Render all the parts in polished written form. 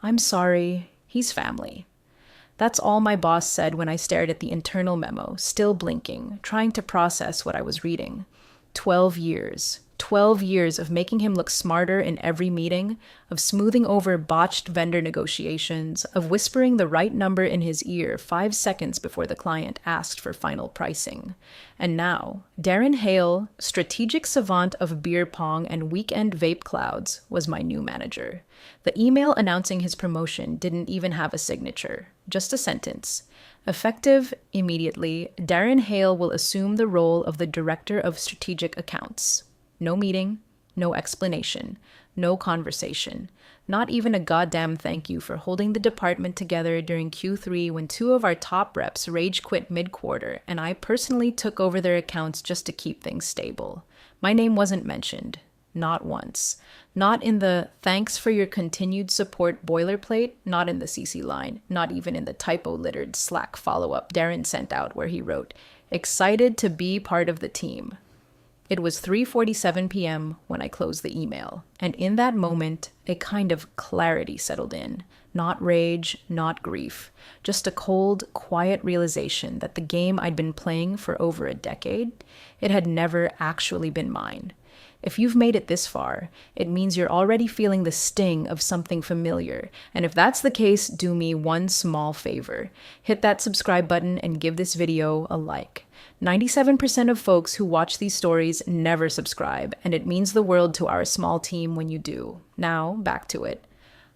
I'm sorry, he's family. That's all my boss said when I stared at the internal memo, still blinking, trying to process what I was reading. 12 years. 12 years of making him look smarter in every meeting, of smoothing over botched vendor negotiations, of whispering the right number in his ear 5 seconds before the client asked for final pricing. And now, Darren Hale, strategic savant of beer pong and weekend vape clouds, was my new manager. The email announcing his promotion didn't even have a signature, just a sentence. Effective immediately, Darren Hale will assume the role of the Director of Strategic Accounts. No meeting, no explanation, no conversation, not even a goddamn thank you for holding the department together during Q3 when two of our top reps rage quit mid-quarter and I personally took over their accounts just to keep things stable. My name wasn't mentioned. Not once. Not in the thanks for your continued support boilerplate, not in the CC line, not even in the typo-littered Slack follow-up Darren sent out where he wrote, "Excited to be part of the team." It was 3:47 p.m. when I closed the email, and in that moment, a kind of clarity settled in. Not rage, not grief, just a cold, quiet realization that the game I'd been playing for over a decade, it had never actually been mine. If you've made it this far, it means you're already feeling the sting of something familiar, and if that's the case, do me one small favor. Hit that subscribe button and give this video a like. 97% of folks who watch these stories never subscribe, and it means the world to our small team when you do. Now, back to it.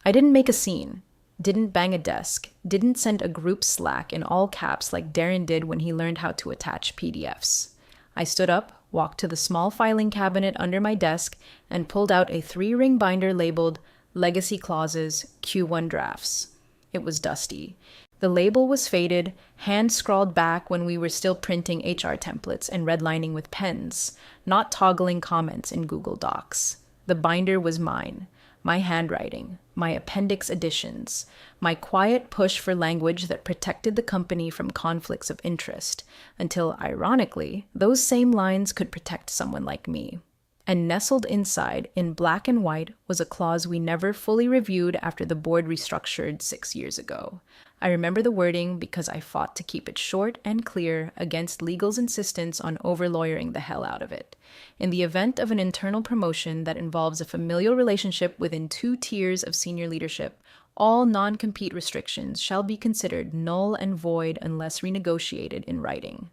I didn't make a scene, didn't bang a desk, didn't send a group Slack in all caps like Darren did when he learned how to attach PDFs. I stood up, walked to the small filing cabinet under my desk, and pulled out a 3-ring binder labeled Legacy Clauses Q1 Drafts. It was dusty. The label was faded, hand-scrawled back when we were still printing HR templates and redlining with pens, not toggling comments in Google Docs. The binder was mine, my handwriting, my appendix additions, my quiet push for language that protected the company from conflicts of interest, until, ironically, those same lines could protect someone like me. And nestled inside, in black and white, was a clause we never fully reviewed after the board restructured 6 years ago. I remember the wording because I fought to keep it short and clear against legal's insistence on over-lawyering the hell out of it. In the event of an internal promotion that involves a familial relationship within 2 tiers of senior leadership, all non-compete restrictions shall be considered null and void unless renegotiated in writing.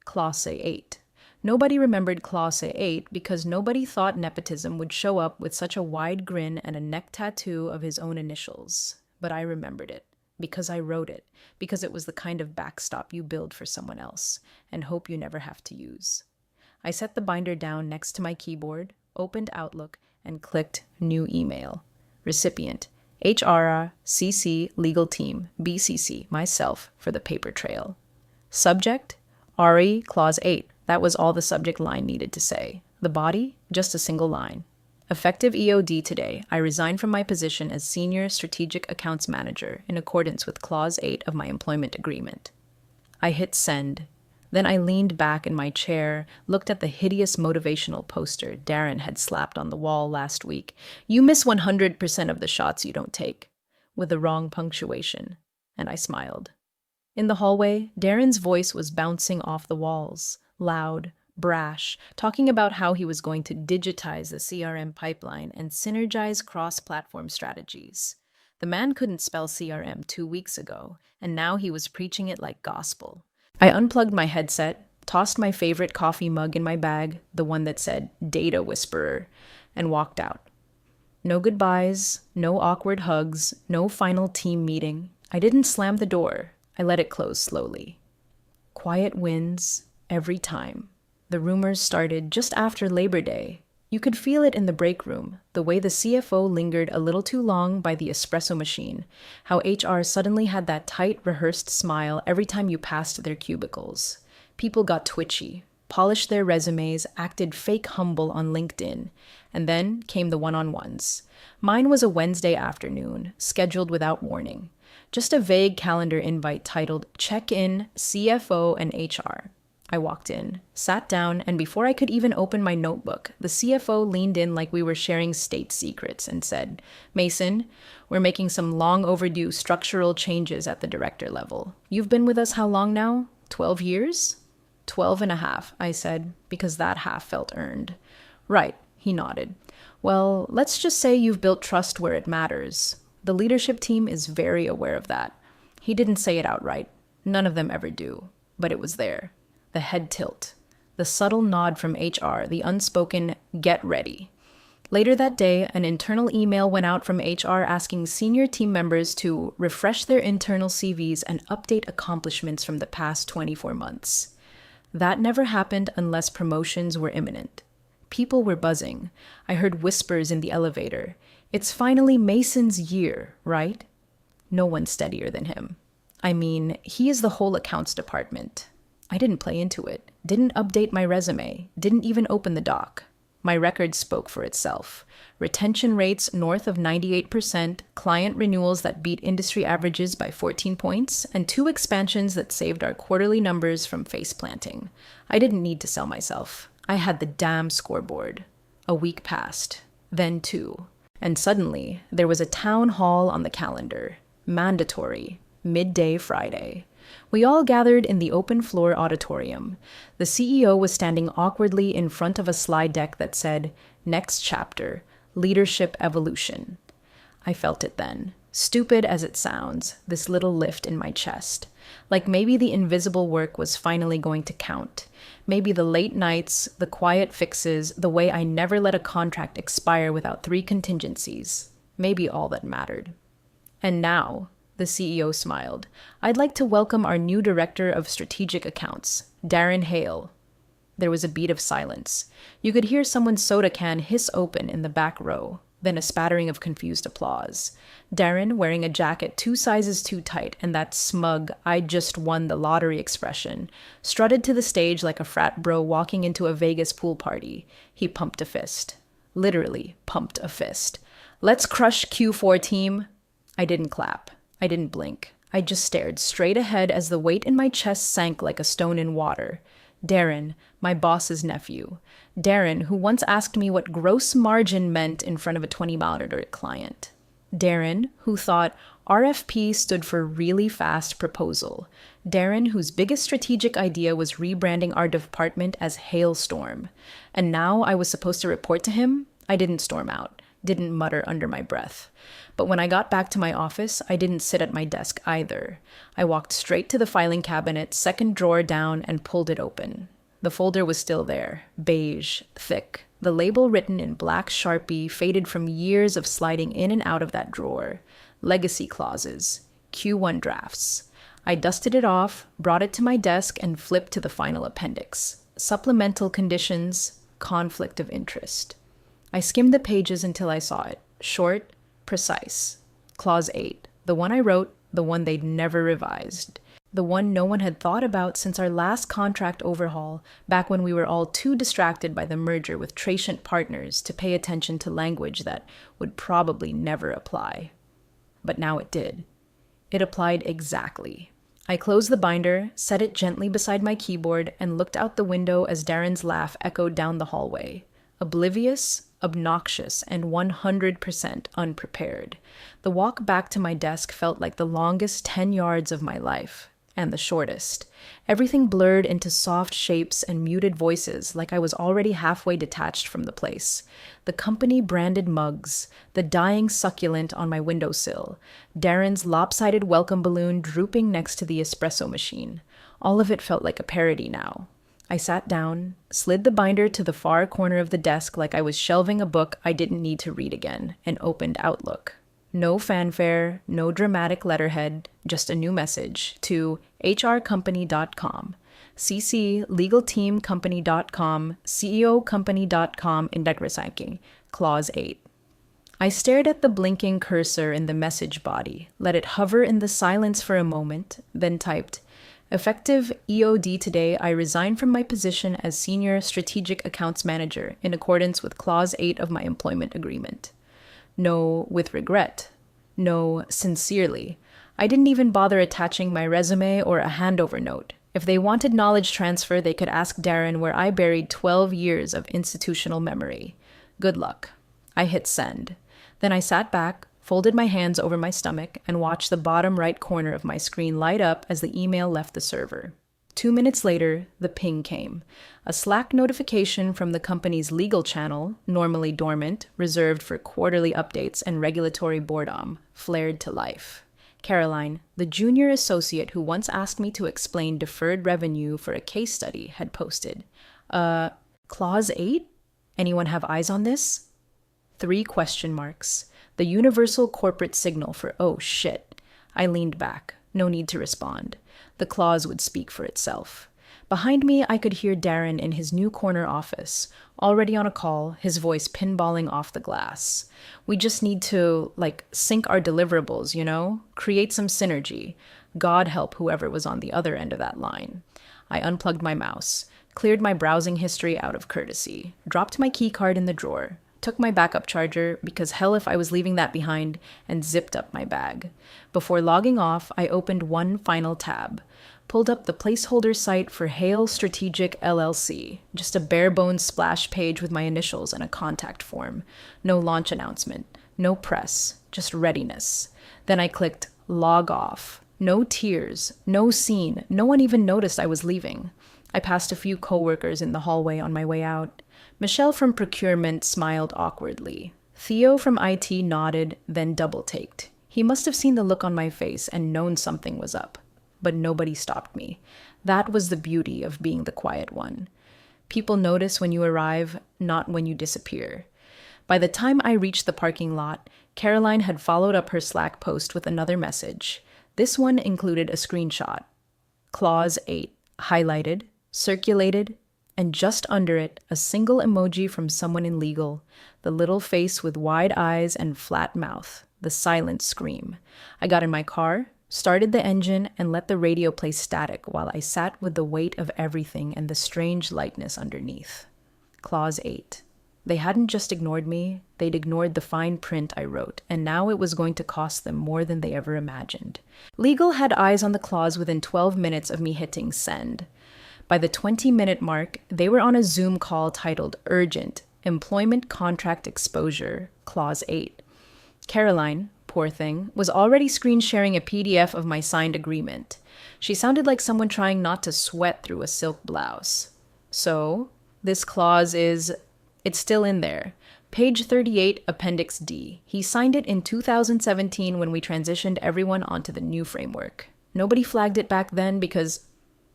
Clause 8. Nobody remembered Clause 8 because nobody thought nepotism would show up with such a wide grin and a neck tattoo of his own initials. But I remembered it. Because I wrote it, because it was the kind of backstop you build for someone else and hope you never have to use. I set the binder down next to my keyboard, opened Outlook, and clicked New Email. Recipient, HR, CC, Legal Team, BCC, myself, for the paper trail. Subject, RE, Clause 8. That was all the subject line needed to say. The body, just a single line. Effective EOD today, I resign from my position as Senior Strategic Accounts Manager in accordance with Clause 8 of my employment agreement. I hit send. Then I leaned back in my chair, looked at the hideous motivational poster Darren had slapped on the wall last week. You miss 100% of the shots you don't take, with the wrong punctuation. And I smiled. In the hallway, Darren's voice was bouncing off the walls, loud, brash, talking about how he was going to digitize the CRM pipeline and synergize cross-platform strategies. The man couldn't spell CRM 2 weeks ago, and now he was preaching it like gospel. I unplugged my headset, tossed my favorite coffee mug in my bag, the one that said Data Whisperer, and walked out. No goodbyes, no awkward hugs, no final team meeting. I didn't slam the door. I let it close slowly. Quiet wins every time. The rumors started just after Labor Day. You could feel it in the break room, the way the CFO lingered a little too long by the espresso machine, how HR suddenly had that tight, rehearsed smile every time you passed their cubicles. People got twitchy, polished their resumes, acted fake humble on LinkedIn, and then came the one-on-ones. Mine was a Wednesday afternoon, scheduled without warning. Just a vague calendar invite titled Check-in, CFO and HR. I walked in, sat down, and before I could even open my notebook, the CFO leaned in like we were sharing state secrets and said, "Mason, we're making some long overdue structural changes at the director level. You've been with us how long now? 12 years?" 12 and a half, I said, because that half felt earned. "Right," he nodded. "Well, let's just say you've built trust where it matters. The leadership team is very aware of that." He didn't say it outright. None of them ever do. But it was there. The head tilt. The subtle nod from HR, the unspoken, "get ready." Later that day, an internal email went out from HR asking senior team members to refresh their internal CVs and update accomplishments from the past 24 months. That never happened unless promotions were imminent. People were buzzing. I heard whispers in the elevator. "It's finally Mason's year, right?" No one's steadier than him. I mean, he is the whole accounts department. I didn't play into it, didn't update my resume, didn't even open the doc. My record spoke for itself. Retention rates north of 98%, client renewals that beat industry averages by 14 points, and 2 expansions that saved our quarterly numbers from face planting. I didn't need to sell myself. I had the damn scoreboard. A week passed, then 2. And suddenly, there was a town hall on the calendar. Mandatory. Midday Friday. We all gathered in the open floor auditorium. The CEO was standing awkwardly in front of a slide deck that said, "Next chapter, Leadership Evolution." I felt it then. Stupid as it sounds, this little lift in my chest. Like maybe the invisible work was finally going to count. Maybe the late nights, the quiet fixes, the way I never let a contract expire without 3 contingencies. Maybe all that mattered. "And now," the CEO smiled, "I'd like to welcome our new Director of Strategic Accounts, Darren Hale." There was a beat of silence. You could hear someone's soda can hiss open in the back row, then a spattering of confused applause. Darren, wearing a jacket 2 sizes too tight and that smug, "I just won the lottery" expression, strutted to the stage like a frat bro walking into a Vegas pool party. He pumped a fist. Literally pumped a fist. "Let's crush Q4, team." I didn't clap. I didn't blink. I just stared straight ahead as the weight in my chest sank like a stone in water. Darren, my boss's nephew. Darren, who once asked me what gross margin meant in front of a 20-monitor client. Darren, who thought RFP stood for really fast proposal. Darren, whose biggest strategic idea was rebranding our department as Hailstorm. And now I was supposed to report to him? I didn't storm out. Didn't mutter under my breath. But when I got back to my office, I didn't sit at my desk either. I walked straight to the filing cabinet, second drawer down, and pulled it open. The folder was still there, beige, thick, the label written in black Sharpie, faded from years of sliding in and out of that drawer. Legacy clauses, Q1 drafts. I dusted it off, brought it to my desk, and flipped to the final appendix. Supplemental conditions, conflict of interest. I skimmed the pages until I saw it. Short, precise. Clause 8. The one I wrote, the one they'd never revised. The one no one had thought about since our last contract overhaul, back when we were all too distracted by the merger with Tracient Partners to pay attention to language that would probably never apply. But now it did. It applied exactly. I closed the binder, set it gently beside my keyboard, and looked out the window as Darren's laugh echoed down the hallway. Oblivious, obnoxious, and 100% unprepared. The walk back to my desk felt like the longest 10 yards of my life, and the shortest. Everything blurred into soft shapes and muted voices like I was already halfway detached from the place. The company-branded mugs, the dying succulent on my windowsill, Darren's lopsided welcome balloon drooping next to the espresso machine. All of it felt like a parody now. I sat down, slid the binder to the far corner of the desk like I was shelving a book I didn't need to read again, and opened Outlook. No fanfare, no dramatic letterhead, just a new message to hrcompany.com, cc legalteamcompany.com, ceocompany.com index ranking, clause 8. I stared at the blinking cursor in the message body, let it hover in the silence for a moment, then typed, "Effective EOD today, I resign from my position as Senior Strategic Accounts Manager in accordance with Clause 8 of my employment agreement." No, with regret. No, sincerely. I didn't even bother attaching my resume or a handover note. If they wanted knowledge transfer, they could ask Darren where I buried 12 years of institutional memory. Good luck. I hit send. Then I sat back, folded my hands over my stomach, and watched the bottom right corner of my screen light up as the email left the server. 2 minutes later, the ping came. A Slack notification from the company's legal channel, normally dormant, reserved for quarterly updates and regulatory boredom, flared to life. Caroline, the junior associate who once asked me to explain deferred revenue for a case study, had posted, Clause 8? Anyone have eyes on this? 3 question marks. The universal corporate signal for oh shit. I leaned back. No need to respond. The clause would speak for itself. Behind me, I could hear Darren in his new corner office, already on a call, his voice pinballing off the glass. We just need to, sync our deliverables, Create some synergy. God help whoever was on the other end of that line. I unplugged my mouse, cleared my browsing history out of courtesy, dropped my keycard in the drawer, took my backup charger, because hell if I was leaving that behind, and zipped up my bag. Before logging off, I opened one final tab, pulled up the placeholder site for Hale Strategic LLC, just a bare-bones splash page with my initials and a contact form. No launch announcement, no press, just readiness. Then I clicked log off. No tears, no scene, no one even noticed I was leaving. I passed a few coworkers in the hallway on my way out. Michelle from procurement smiled awkwardly. Theo from IT nodded, then double-taked. He must have seen the look on my face and known something was up. But nobody stopped me. That was the beauty of being the quiet one. People notice when you arrive, not when you disappear. By the time I reached the parking lot, Caroline had followed up her Slack post with another message. This one included a screenshot. Clause 8, highlighted, circulated, and just under it, a single emoji from someone in legal, the little face with wide eyes and flat mouth, the silent scream. I got in my car, started the engine, and let the radio play static while I sat with the weight of everything and the strange lightness underneath. Clause 8. They hadn't just ignored me, they'd ignored the fine print I wrote, and now it was going to cost them more than they ever imagined. Legal had eyes on the clause within 12 minutes of me hitting send. By the 20-minute mark, they were on a Zoom call titled Urgent, Employment Contract Exposure, Clause 8. Caroline, poor thing, was already screen sharing a PDF of my signed agreement. She sounded like someone trying not to sweat through a silk blouse. So, this clause it's still in there. Page 38, Appendix D. He signed it in 2017 when we transitioned everyone onto the new framework. Nobody flagged it back then because,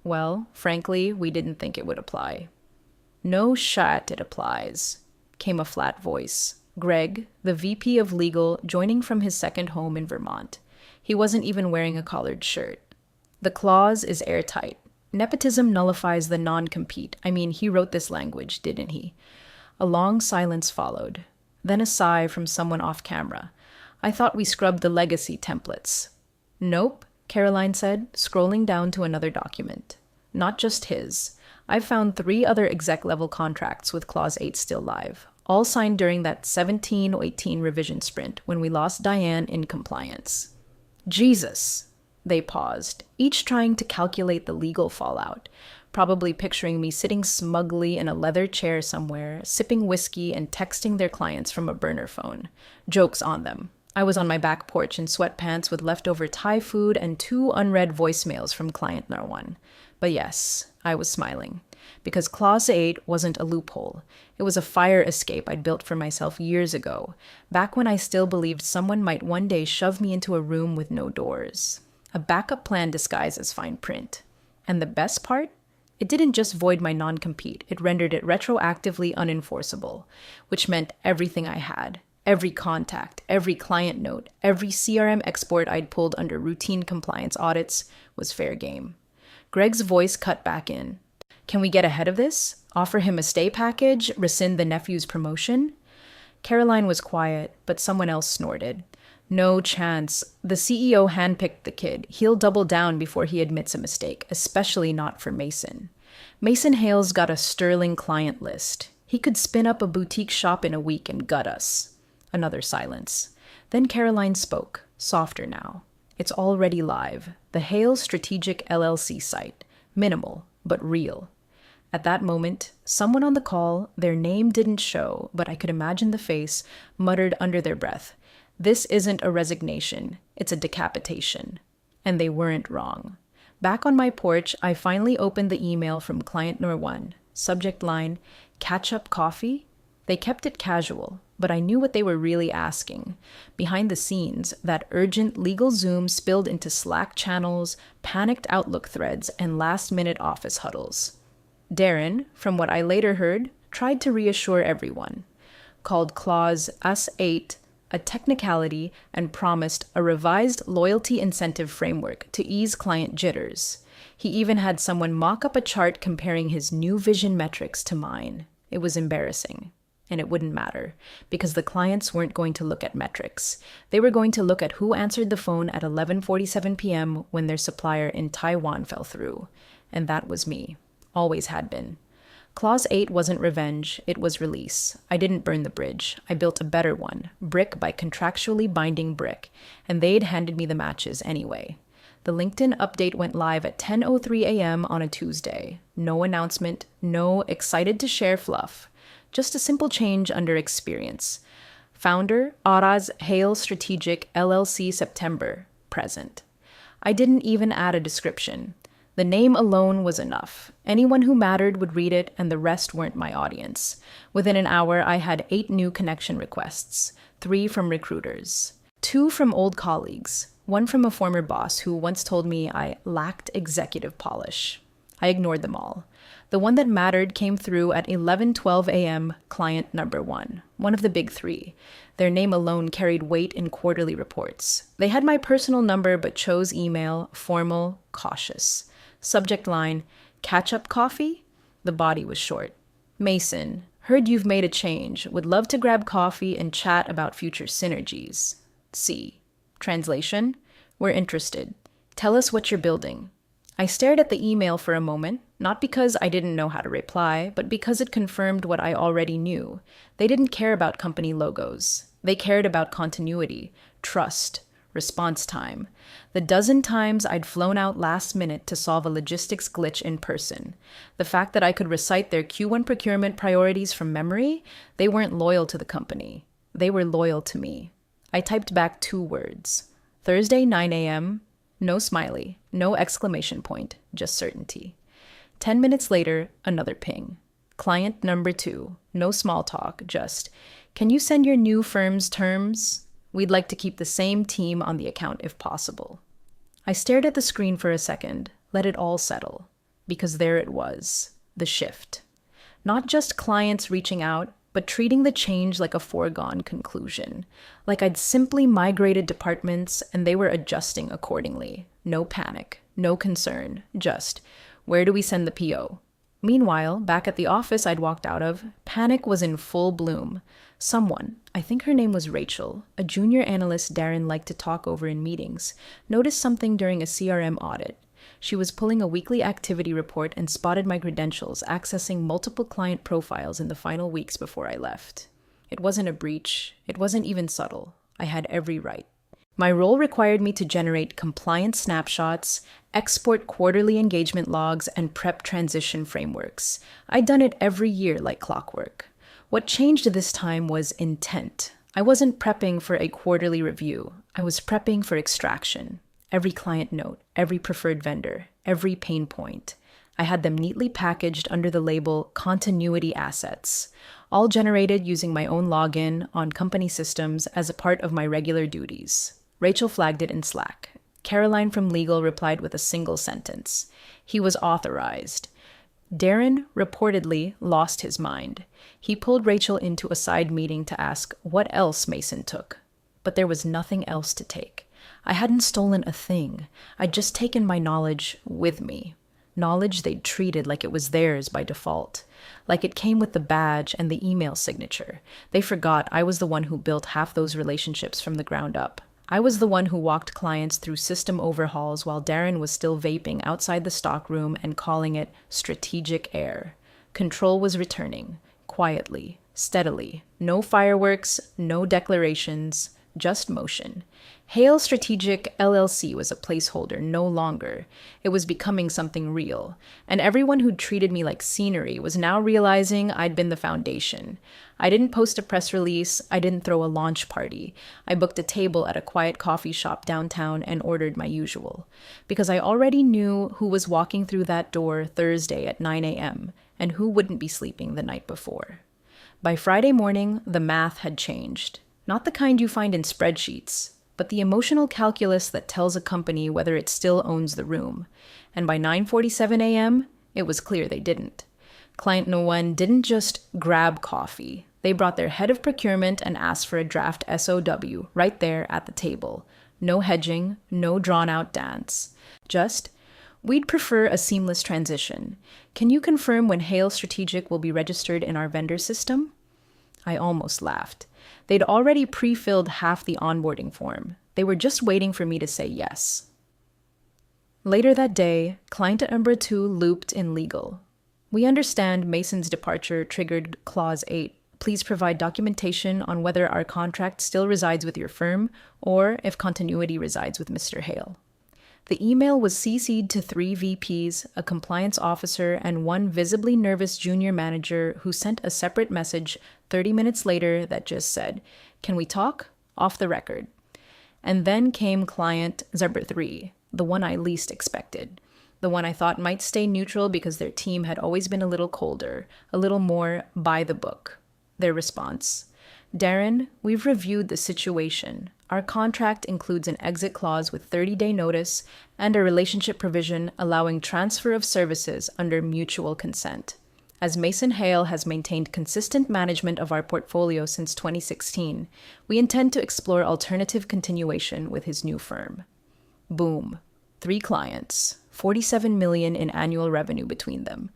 well, frankly, we didn't think it would apply. No shot it applies, came a flat voice. Greg, the VP of Legal, joining from his second home in Vermont. He wasn't even wearing a collared shirt. The clause is airtight. Nepotism nullifies the non-compete. He wrote this language, didn't he? A long silence followed. Then a sigh from someone off camera. I thought we scrubbed the legacy templates. Nope, Caroline said, scrolling down to another document. Not just his. I've found 3 other exec-level contracts with Clause 8 still live, all signed during that 17-18 revision sprint when we lost Diane in compliance. Jesus! They paused, each trying to calculate the legal fallout, probably picturing me sitting smugly in a leather chair somewhere, sipping whiskey and texting their clients from a burner phone. Joke's on them. I was on my back porch in sweatpants with leftover Thai food and 2 unread voicemails from client number 1. But yes, I was smiling. Because Clause 8 wasn't a loophole. It was a fire escape I'd built for myself years ago, back when I still believed someone might one day shove me into a room with no doors. A backup plan disguised as fine print. And the best part? It didn't just void my non-compete, it rendered it retroactively unenforceable, which meant everything I had, every contact, every client note, every CRM export I'd pulled under routine compliance audits was fair game. Greg's voice cut back in. Can we get ahead of this? Offer him a stay package? Rescind the nephew's promotion? Caroline was quiet, but someone else snorted. No chance. The CEO handpicked the kid. He'll double down before he admits a mistake, especially not for Mason. Mason Hale's got a sterling client list. He could spin up a boutique shop in a week and gut us. Another silence. Then Caroline spoke, softer now. It's already live. The Hale Strategic LLC site. Minimal, but real. At that moment, someone on the call, their name didn't show, but I could imagine the face, muttered under their breath, "This isn't a resignation, it's a decapitation." And they weren't wrong. Back on my porch, I finally opened the email from client number 1. Subject line, "Catch up coffee?" They kept it casual, but I knew what they were really asking. Behind the scenes, that urgent legal Zoom spilled into Slack channels, panicked Outlook threads, and last-minute office huddles. Darren, from what I later heard, tried to reassure everyone, called Clause S8 a technicality and promised a revised loyalty incentive framework to ease client jitters. He even had someone mock up a chart comparing his new vision metrics to mine. It was embarrassing. And it wouldn't matter, because the clients weren't going to look at metrics. They were going to look at who answered the phone at 11:47 p.m. when their supplier in Taiwan fell through. And that was me. Always had been. Clause 8 wasn't revenge, it was release. I didn't burn the bridge. I built a better one, brick by contractually binding brick, and they'd handed me the matches anyway. The LinkedIn update went live at 10:03 a.m. on a Tuesday. No announcement, no excited to share fluff. Just a simple change under experience. Founder, Araz Hale Strategic LLC September, present. I didn't even add a description. The name alone was enough. Anyone who mattered would read it, and the rest weren't my audience. Within an hour, I had 8 new connection requests, 3 from recruiters, 2 from old colleagues, 1 from a former boss who once told me I lacked executive polish. I ignored them all. The one that mattered came through at 11:12 a.m., client number 1, one of the big 3. Their name alone carried weight in quarterly reports. They had my personal number but chose email, formal, cautious. Subject line, "Catch up coffee?" The body was short. "Mason, heard you've made a change. Would love to grab coffee and chat about future synergies." C. Translation, "We're interested. Tell us what you're building." I stared at the email for a moment, not because I didn't know how to reply, but because it confirmed what I already knew. They didn't care about company logos. They cared about continuity, trust, response time. The dozen times I'd flown out last minute to solve a logistics glitch in person. The fact that I could recite their Q1 procurement priorities from memory, they weren't loyal to the company. They were loyal to me. I typed back 2 words. Thursday, 9 a.m., no smiley, no exclamation point, just certainty. 10 minutes later, another ping. Client number 2, no small talk, just, "Can you send your new firm's terms? We'd like to keep the same team on the account if possible." I stared at the screen for a second, let it all settle, because there it was, the shift. Not just clients reaching out, but treating the change like a foregone conclusion. Like I'd simply migrated departments and they were adjusting accordingly. No panic, no concern, just, where do we send the PO? Meanwhile, back at the office I'd walked out of, panic was in full bloom. Someone, I think her name was Rachel, a junior analyst Darren liked to talk over in meetings, noticed something during a CRM audit. She was pulling a weekly activity report and spotted my credentials accessing multiple client profiles in the final weeks before I left. It wasn't a breach. It wasn't even subtle. I had every right. My role required me to generate compliance snapshots, export quarterly engagement logs, and prep transition frameworks. I'd done it every year like clockwork. What changed this time was intent. I wasn't prepping for a quarterly review. I was prepping for extraction. Every client note, every preferred vendor, every pain point. I had them neatly packaged under the label Continuity Assets, all generated using my own login on company systems as a part of my regular duties. Rachel flagged it in Slack. Caroline from legal replied with a single sentence. He was authorized. Darren reportedly lost his mind. He pulled Rachel into a side meeting to ask what else Mason took. But there was nothing else to take. I hadn't stolen a thing. I'd just taken my knowledge with me. Knowledge they'd treated like it was theirs by default. Like it came with the badge and the email signature. They forgot I was the one who built half those relationships from the ground up. I was the one who walked clients through system overhauls while Darren was still vaping outside the stockroom and calling it strategic air. Control was returning, quietly, steadily. No fireworks, no declarations, just motion. Hale Strategic LLC was a placeholder no longer. It was becoming something real. And everyone who'd treated me like scenery was now realizing I'd been the foundation. I didn't post a press release. I didn't throw a launch party. I booked a table at a quiet coffee shop downtown and ordered my usual. Because I already knew who was walking through that door Thursday at 9 a.m. and who wouldn't be sleeping the night before. By Friday morning, the math had changed. Not the kind you find in spreadsheets, but the emotional calculus that tells a company whether it still owns the room. And by 9:47 a.m., it was clear they didn't. Client No. 1 didn't just grab coffee. They brought their head of procurement and asked for a draft SOW right there at the table. No hedging, no drawn-out dance. Just, we'd prefer a seamless transition. Can you confirm when Hale Strategic will be registered in our vendor system? I almost laughed. They'd already pre-filled half the onboarding form. They were just waiting for me to say yes. Later that day, client number 2 looped in legal. We understand Mason's departure triggered Clause 8. Please provide documentation on whether our contract still resides with your firm or if continuity resides with Mr. Hale. The email was CC'd to 3 VPs, a compliance officer, and one visibly nervous junior manager who sent a separate message 30 minutes later that just said, "Can we talk? Off the record." And then came client number 3, the one I least expected, the one I thought might stay neutral because their team had always been a little colder, a little more by the book. Their response, "Darren, we've reviewed the situation. Our contract includes an exit clause with 30-day notice and a relationship provision allowing transfer of services under mutual consent. As Mason Hale has maintained consistent management of our portfolio since 2016, we intend to explore alternative continuation with his new firm." Boom. 3 clients, $47 million in annual revenue between them,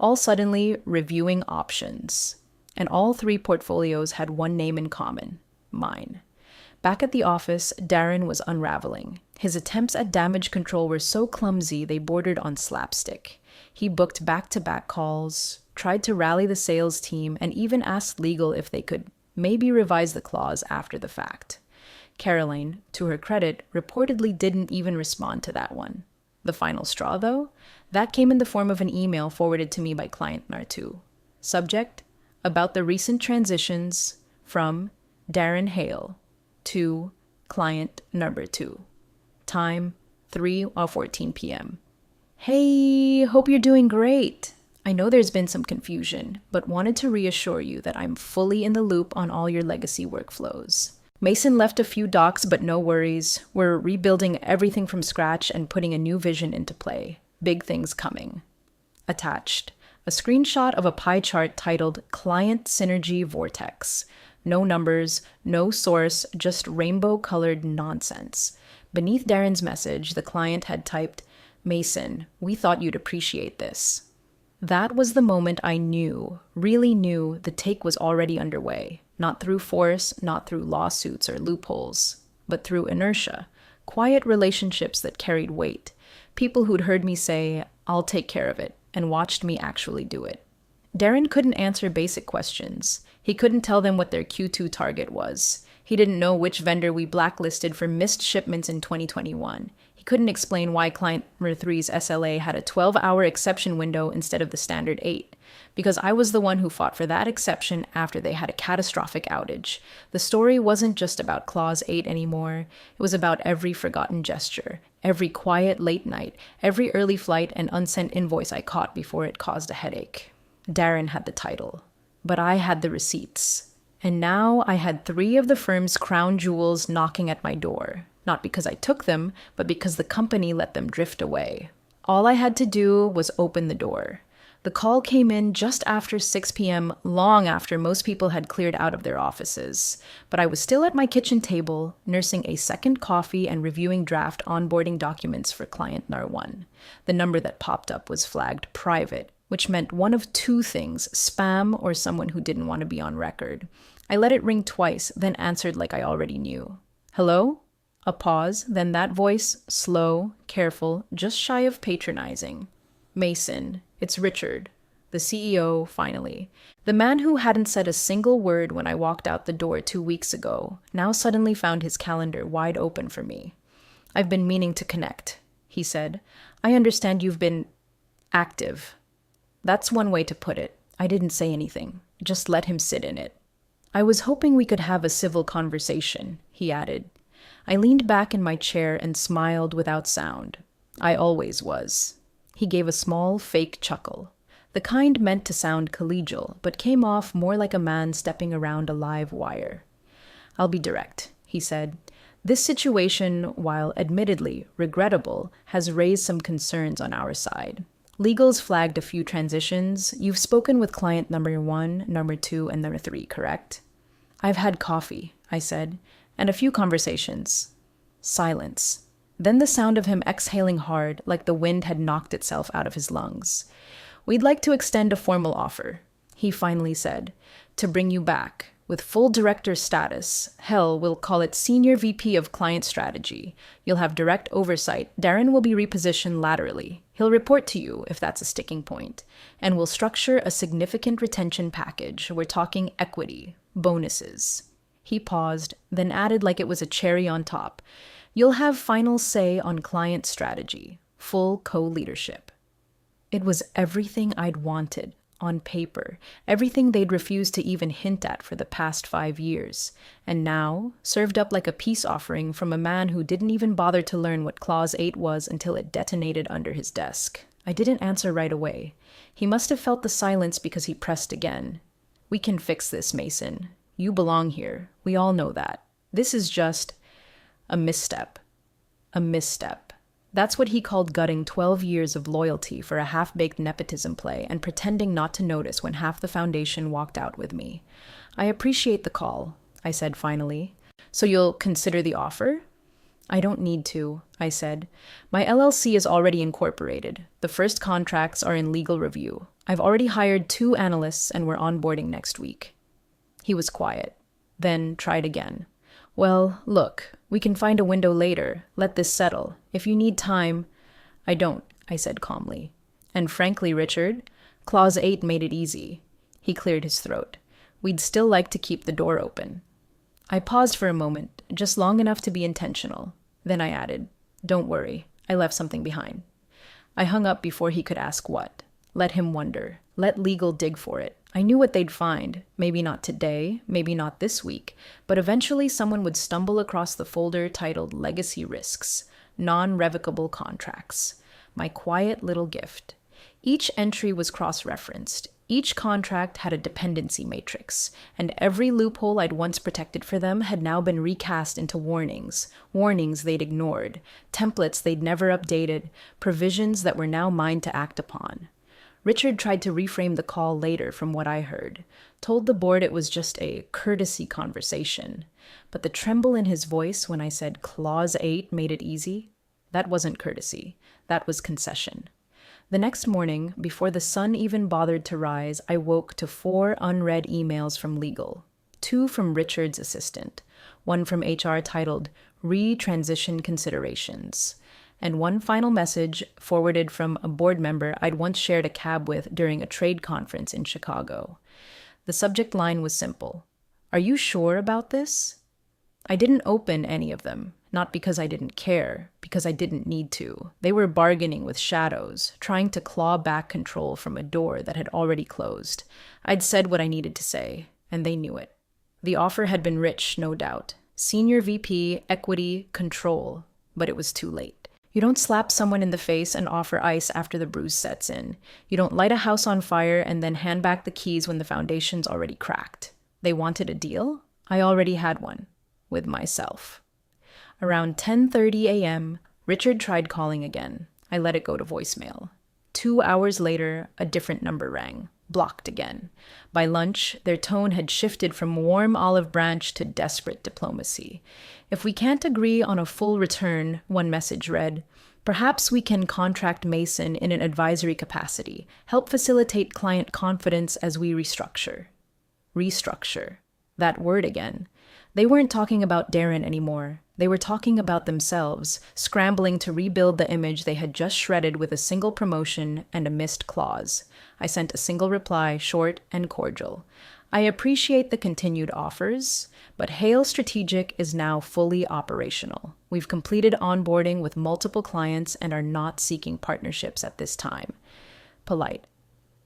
all suddenly reviewing options. And all 3 portfolios had one name in common, mine. Back at the office, Darren was unraveling. His attempts at damage control were so clumsy they bordered on slapstick. He booked back-to-back calls, tried to rally the sales team, and even asked legal if they could maybe revise the clause after the fact. Caroline, to her credit, reportedly didn't even respond to that one. The final straw, though? That came in the form of an email forwarded to me by client number 2. Subject, about the recent transitions from Darren Hale to client number 2. Time, 3:14 p.m. Hey, hope you're doing great. I know there's been some confusion, but wanted to reassure you that I'm fully in the loop on all your legacy workflows. Mason left a few docs, but no worries. We're rebuilding everything from scratch and putting a new vision into play. Big things coming. Attached, a screenshot of a pie chart titled Client Synergy Vortex. No numbers, no source, just rainbow-colored nonsense. Beneath Darren's message, the client had typed, "Mason, we thought you'd appreciate this." That was the moment I knew, really knew, the take was already underway. Not through force, not through lawsuits or loopholes, but through inertia. Quiet relationships that carried weight. People who'd heard me say, "I'll take care of it," and watched me actually do it. Darren couldn't answer basic questions. He couldn't tell them what their Q2 target was. He didn't know which vendor we blacklisted for missed shipments in 2021. He couldn't explain why client number 3's SLA had a 12-hour exception window instead of the standard 8, because I was the one who fought for that exception after they had a catastrophic outage. The story wasn't just about Clause 8 anymore. It was about every forgotten gesture, every quiet late night, every early flight and unsent invoice I caught before it caused a headache. Darren had the title, but I had the receipts. And now I had 3 of the firm's crown jewels knocking at my door. Not because I took them, but because the company let them drift away. All I had to do was open the door. The call came in just after 6 p.m., long after most people had cleared out of their offices. But I was still at my kitchen table, nursing a second coffee and reviewing draft onboarding documents for client number 1. The number that popped up was flagged private, which meant one of 2 things, spam or someone who didn't want to be on record. I let it ring twice, then answered like I already knew. "Hello?" A pause, then that voice, slow, careful, just shy of patronizing. "Mason, it's Richard. The CEO, finally. The man who hadn't said a single word when I walked out the door 2 weeks ago now suddenly found his calendar wide open for me. "I've been meaning to connect," he said. "I understand you've been active." That's one way to put it. I didn't say anything, just let him sit in it. "I was hoping we could have a civil conversation," he added. I leaned back in my chair and smiled without sound. I always was. He gave a small, fake chuckle, the kind meant to sound collegial, but came off more like a man stepping around a live wire. "I'll be direct," he said. "This situation, while admittedly regrettable, has raised some concerns on our side. Legal's flagged a few transitions. You've spoken with client number 1, number 2, and number 3, correct?" "I've had coffee," I said, "and a few conversations." Silence. Then the sound of him exhaling hard, like the wind had knocked itself out of his lungs. "We'd like to extend a formal offer," he finally said, "to bring you back, with full director status. Hell, we'll call it Senior VP of Client Strategy. You'll have direct oversight. Darren will be repositioned laterally. He'll report to you, if that's a sticking point. And we'll structure a significant retention package. We're talking equity, bonuses." He paused, then added like it was a cherry on top. "You'll have final say on client strategy, full co-leadership." It was everything I'd wanted, on paper, everything they'd refused to even hint at for the past 5 years, and now, served up like a peace offering from a man who didn't even bother to learn what Clause 8 was until it detonated under his desk. I didn't answer right away. He must have felt the silence because he pressed again. "We can fix this, Mason. You belong here. We all know that. This is just a misstep." A misstep. That's what he called gutting 12 years of loyalty for a half-baked nepotism play and pretending not to notice when half the foundation walked out with me. "I appreciate the call," I said finally. "So you'll consider the offer?" "I don't need to," I said. "My LLC is already incorporated. The first contracts are in legal review. I've already hired 2 analysts and we're onboarding next week." He was quiet, then tried again. "Well, look, we can find a window later. Let this settle. If you need time—" "I don't," I said calmly. "And frankly, Richard, Clause 8 made it easy." He cleared his throat. "We'd still like to keep the door open." I paused for a moment, just long enough to be intentional. Then I added, "Don't worry, I left something behind." I hung up before he could ask what. Let him wonder. Let legal dig for it. I knew what they'd find. Maybe not today, maybe not this week, but eventually someone would stumble across the folder titled Legacy Risks, Non-Revocable Contracts. My quiet little gift. Each entry was cross-referenced. Each contract had a dependency matrix, and every loophole I'd once protected for them had now been recast into warnings they'd ignored, templates they'd never updated, provisions that were now mine to act upon. Richard tried to reframe the call later from what I heard, told the board it was just a courtesy conversation. But the tremble in his voice when I said Clause 8 made it easy, that wasn't courtesy, that was concession. The next morning, before the sun even bothered to rise, I woke to 4 unread emails from legal, 2 from Richard's assistant, 1 from HR titled Re-Transition Considerations, and 1 final message forwarded from a board member I'd once shared a cab with during a trade conference in Chicago. The subject line was simple. "Are you sure about this?" I didn't open any of them, not because I didn't care, because I didn't need to. They were bargaining with shadows, trying to claw back control from a door that had already closed. I'd said what I needed to say, and they knew it. The offer had been rich, no doubt. Senior VP, equity, control. But it was too late. You don't slap someone in the face and offer ice after the bruise sets in. You don't light a house on fire and then hand back the keys when the foundation's already cracked. They wanted a deal? I already had one. With myself. Around 10:30 a.m., Richard tried calling again. I let it go to voicemail. 2 hours later, a different number rang. Blocked again. By lunch, their tone had shifted from warm olive branch to desperate diplomacy. "If we can't agree on a full return," one message read, "perhaps we can contract Mason in an advisory capacity, help facilitate client confidence as we restructure." Restructure. That word again. They weren't talking about Darren anymore. They were talking about themselves, scrambling to rebuild the image they had just shredded with a single promotion and a missed clause. I sent a single reply, short and cordial. I appreciate the continued offers, but Hale Strategic is now fully operational. We've completed onboarding with multiple clients and are not seeking partnerships at this time. Polite.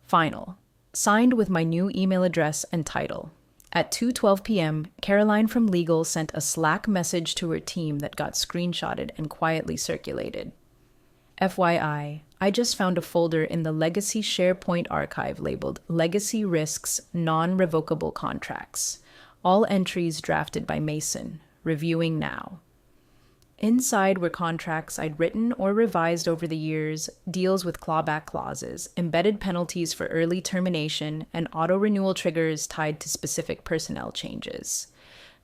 Final. Signed with my new email address and title. At 2:12 p.m., Caroline from Legal sent a Slack message to her team that got screenshotted and quietly circulated. FYI, I just found a folder in the Legacy SharePoint archive labeled Legacy Risks Non-Revocable Contracts. All entries drafted by Mason. Reviewing now. Inside were contracts I'd written or revised over the years, deals with clawback clauses, embedded penalties for early termination, and auto-renewal triggers tied to specific personnel changes.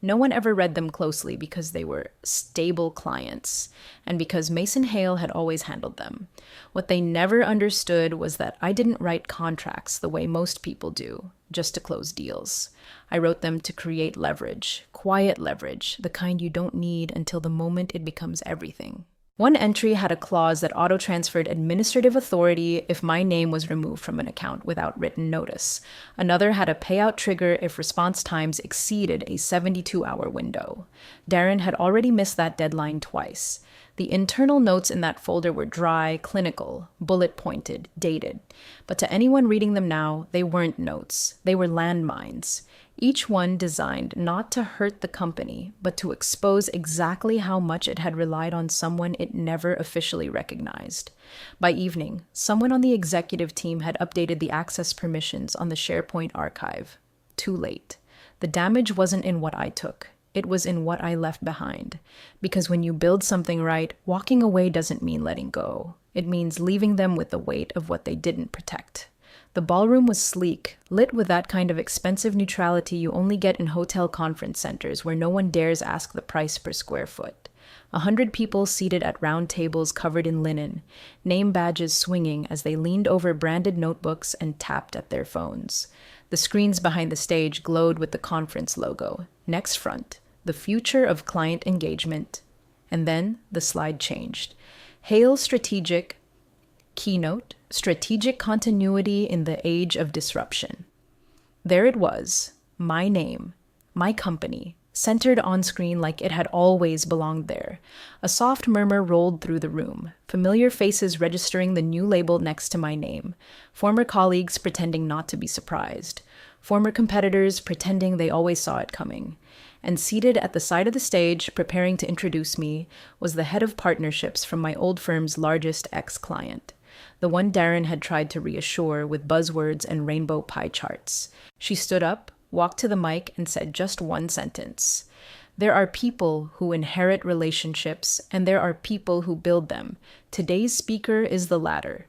No one ever read them closely because they were stable clients, and because Mason Hale had always handled them. What they never understood was that I didn't write contracts the way most people do, just to close deals. I wrote them to create leverage, quiet leverage, the kind you don't need until the moment it becomes everything. One entry had a clause that auto-transferred administrative authority if my name was removed from an account without written notice. Another had a payout trigger if response times exceeded a 72-hour window. Darren had already missed that deadline twice. The internal notes in that folder were dry, clinical, bullet-pointed, dated. But to anyone reading them now, they weren't notes. They were landmines. Each one designed not to hurt the company, but to expose exactly how much it had relied on someone it never officially recognized. By evening, someone on the executive team had updated the access permissions on the SharePoint archive. Too late. The damage wasn't in what I took. It was in what I left behind. Because when you build something right, walking away doesn't mean letting go. It means leaving them with the weight of what they didn't protect. The ballroom was sleek, lit with that kind of expensive neutrality you only get in hotel conference centers where no one dares ask the price per square foot. 100 people seated at round tables covered in linen, name badges swinging as they leaned over branded notebooks and tapped at their phones. The screens behind the stage glowed with the conference logo. Next front, the future of client engagement. And then the slide changed. Hale Strategic, keynote, strategic continuity in the age of disruption. There it was, my name, my company, centered on screen like it had always belonged there. A soft murmur rolled through the room, familiar faces registering the new label next to my name, former colleagues pretending not to be surprised, former competitors pretending they always saw it coming. And seated at the side of the stage, preparing to introduce me, was the head of partnerships from my old firm's largest ex-client, the one Darren had tried to reassure with buzzwords and rainbow pie charts. She stood up, walked to the mic, and said just one sentence. There are people who inherit relationships, and there are people who build them. Today's speaker is the latter.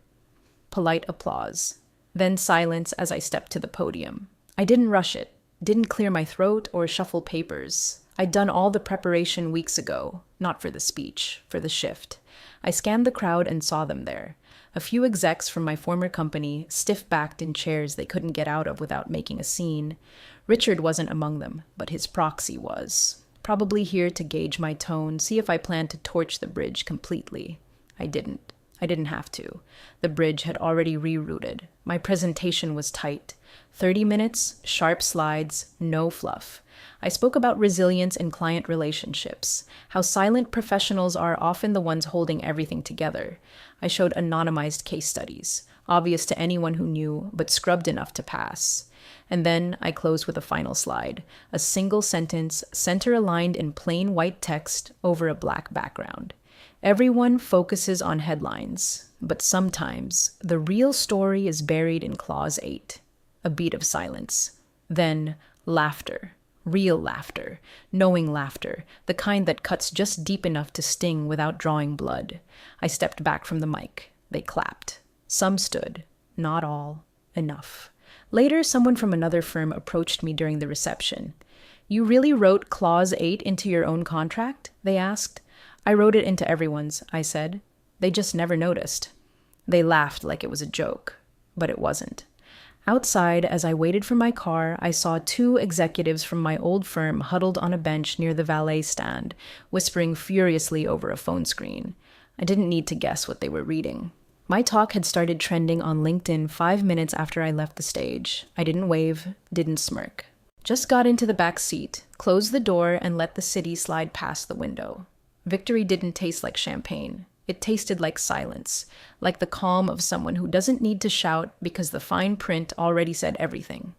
Polite applause. Then silence as I stepped to the podium. I didn't rush it, didn't clear my throat or shuffle papers. I'd done all the preparation weeks ago, not for the speech, for the shift. I scanned the crowd and saw them there. A few execs from my former company, stiff-backed in chairs they couldn't get out of without making a scene. Richard wasn't among them, but his proxy was. Probably here to gauge my tone, see if I planned to torch the bridge completely. I didn't. I didn't have to. The bridge had already rerouted. My presentation was tight. 30 minutes, sharp slides, no fluff. I spoke about resilience in client relationships, how silent professionals are often the ones holding everything together. I showed anonymized case studies, obvious to anyone who knew, but scrubbed enough to pass. And then I closed with a final slide, a single sentence, center-aligned in plain white text over a black background. Everyone focuses on headlines, but sometimes the real story is buried in Clause 8. A beat of silence. Then laughter. Real laughter. Knowing laughter. The kind that cuts just deep enough to sting without drawing blood. I stepped back from the mic. They clapped. Some stood. Not all. Enough. Later, someone from another firm approached me during the reception. "You really wrote Clause 8 into your own contract?" they asked. "I wrote it into everyone's," I said. "They just never noticed." They laughed like it was a joke, but it wasn't. Outside, as I waited for my car, I saw two executives from my old firm huddled on a bench near the valet stand, whispering furiously over a phone screen. I didn't need to guess what they were reading. My talk had started trending on LinkedIn 5 minutes after I left the stage. I didn't wave, didn't smirk. Just got into the back seat, closed the door, and let the city slide past the window. Victory didn't taste like champagne. It tasted like silence, like the calm of someone who doesn't need to shout because the fine print already said everything.